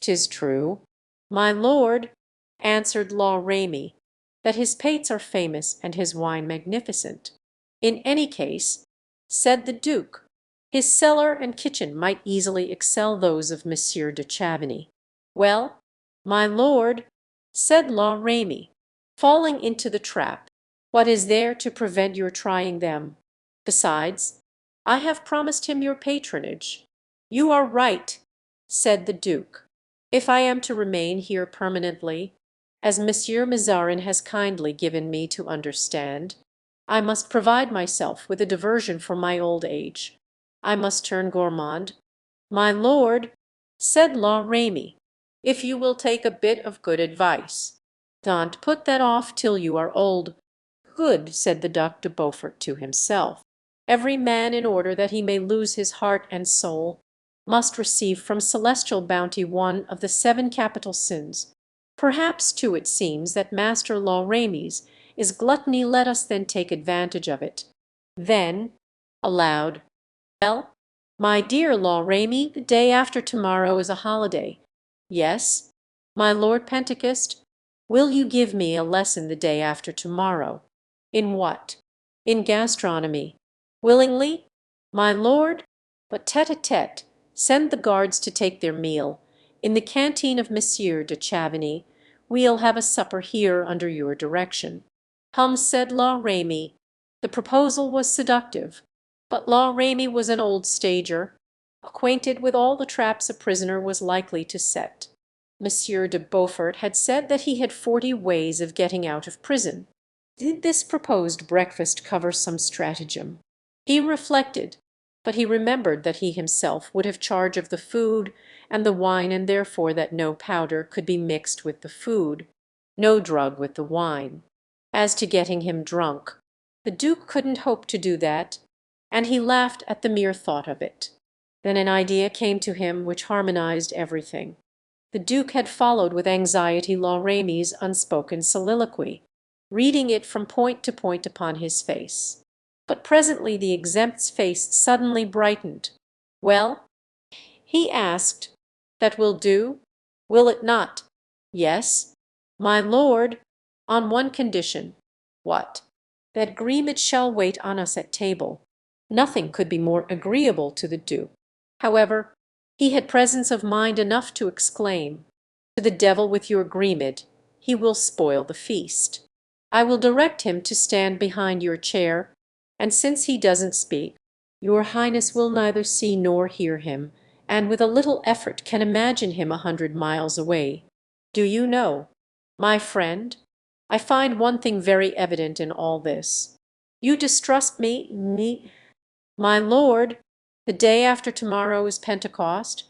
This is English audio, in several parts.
'Tis true, my lord, answered La Ramee, that his pates are famous and his wine magnificent. In any case, said the Duke, his cellar and kitchen might easily excel those of Monsieur de Chavigny. Well, my lord, said La Ramee, falling into the trap, what is there to prevent your trying them? Besides, I have promised him your patronage. You are right, said the Duke. If I am to remain here permanently, as Monsieur Mazarin has kindly given me to understand, I must provide myself with a diversion for my old age. I must turn gourmand. My lord, said La Ramee, if you will take a bit of good advice, don't put that off till you are old. Good, said the Duc de Beaufort to himself. Every man, in order that he may lose his heart and soul, must receive from celestial bounty one of the 7 capital sins. Perhaps, too, it seems that Master La Ramee's is gluttony. Let us then take advantage of it. Then, aloud, well, my dear La Ramee, the day after tomorrow is a holiday. Yes, my Lord Pentecost, will you give me a lesson the day after tomorrow? In what? In gastronomy. Willingly, my lord, but tete-a-tete, send the guards to take their meal. In the canteen of Monsieur de Chavigny we'll have a supper here under your direction. Hum, said La Ramee. The proposal was seductive, but La Ramee was an old stager, acquainted with all the traps a prisoner was likely to set. Monsieur de Beaufort had said that he had 40 ways of getting out of prison. Did this proposed breakfast cover some stratagem? He reflected, but he remembered that he himself would have charge of the food and the wine, and therefore that no powder could be mixed with the food, no drug with the wine. As to getting him drunk, the Duke couldn't hope to do that, and he laughed at the mere thought of it. Then an idea came to him which harmonized everything. The Duke had followed with anxiety La Ramee's unspoken soliloquy, reading it from point to point upon his face. But presently the exempt's face suddenly brightened. "Well?" he asked. "That will do, will it not?" "Yes, my lord, on one condition." "What?" "That Greenwich shall wait on us at table." Nothing could be more agreeable to the Duke. However, he had presence of mind enough to exclaim, "To the devil with your Greenwich, he will spoil the feast. I will direct him to stand behind your chair, and since he doesn't speak, your Highness will neither see nor hear him, and with a little effort can imagine him 100 miles away. Do you know, my friend, I find one thing very evident in all this. You distrust me, my lord. The day after tomorrow is Pentecost.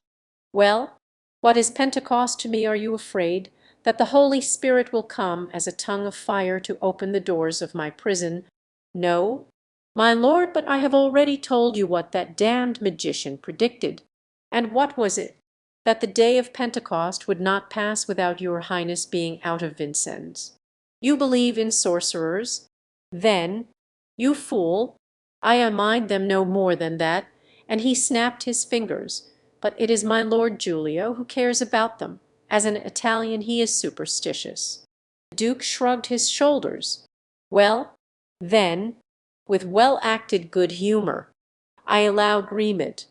Well, what is Pentecost to me, are you afraid? That the Holy Spirit will come as a tongue of fire to open the doors of my prison? No, my lord, but I have already told you what that damned magician predicted. And what was it? That the day of Pentecost would not pass without your Highness being out of Vincennes. You believe in sorcerers? Then, you fool, I mind them no more than that, and he snapped his fingers. But it is my Lord Giulio who cares about them. As an Italian he is superstitious. The Duke shrugged his shoulders. Well, then, with well-acted good humour, I allow Greenwich,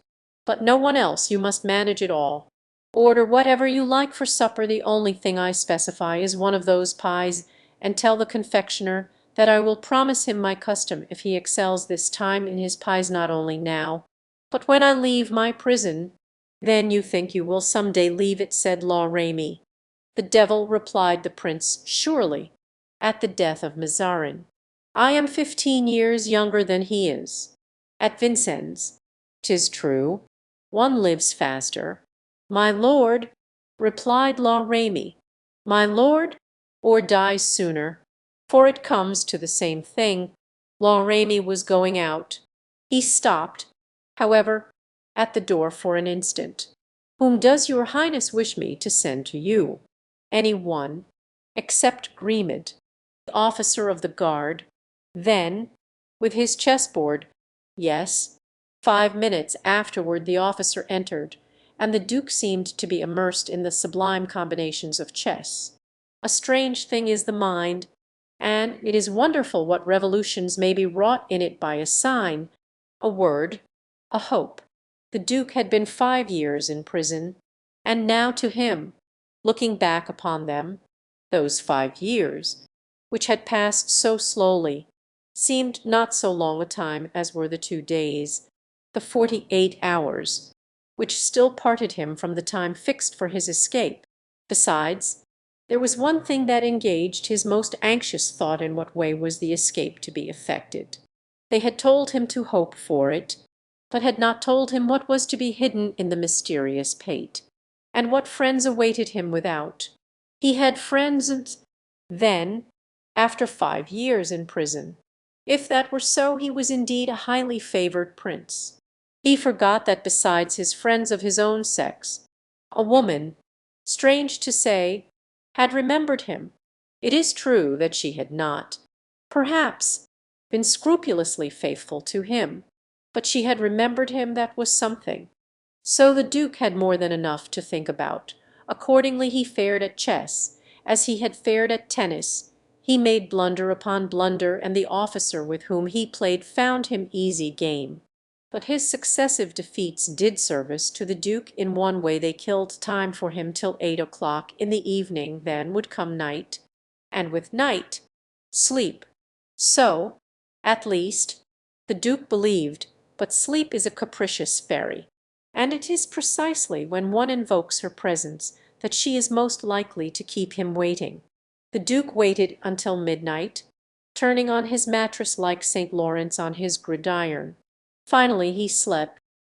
but no one else. You must manage it all. Order whatever you like for supper. The only thing I specify is one of those pies, and tell the confectioner that I will promise him my custom if he excels this time in his pies, not only now, but when I leave my prison." "Then you think you will some day leave it?" said La Ramee. "The devil," replied the prince, "surely, at the death of Mazarin. I am 15 years younger than he is. At Vincennes, 'tis true, one lives faster." "My lord," replied La Ramee, "my lord, or dies sooner, for it comes to the same thing." La Ramee was going out. He stopped, however, at the door for an instant. "Whom does your Highness wish me to send to you?" "Any one, except Greenwich, the officer of the guard." Then, with his chessboard, "Yes." 5 minutes afterward the officer entered, and the Duke seemed to be immersed in the sublime combinations of chess. A strange thing is the mind, and it is wonderful what revolutions may be wrought in it by a sign, a word, a hope. The Duke had been 5 years in prison, and now to him, looking back upon them, those 5 years, which had passed so slowly, seemed not so long a time as were the 2 days, the 48 hours, which still parted him from the time fixed for his escape. Besides, there was one thing that engaged his most anxious thought: in what way was the escape to be effected? They had told him to hope for it, but had not told him what was to be hidden in the mysterious pate, and what friends awaited him without. He had friends, then, after 5 years in prison. If that were so, he was indeed a highly favoured prince. He forgot that besides his friends of his own sex, a woman, strange to say, had remembered him. It is true that she had not, perhaps, been scrupulously faithful to him, but she had remembered him. That was something. So the Duke had more than enough to think about. Accordingly he fared at chess, as he had fared at tennis. He made blunder upon blunder, and the officer with whom he played found him easy game. But his successive defeats did service to the Duke in one way: they killed time for him till 8 o'clock in the evening. Then would come night, and with night, sleep. So, at least, the Duke believed, but sleep is a capricious fairy, and it is precisely when one invokes her presence that she is most likely to keep him waiting. The Duke waited until midnight, turning on his mattress like St. Lawrence on his gridiron. Finally he slept,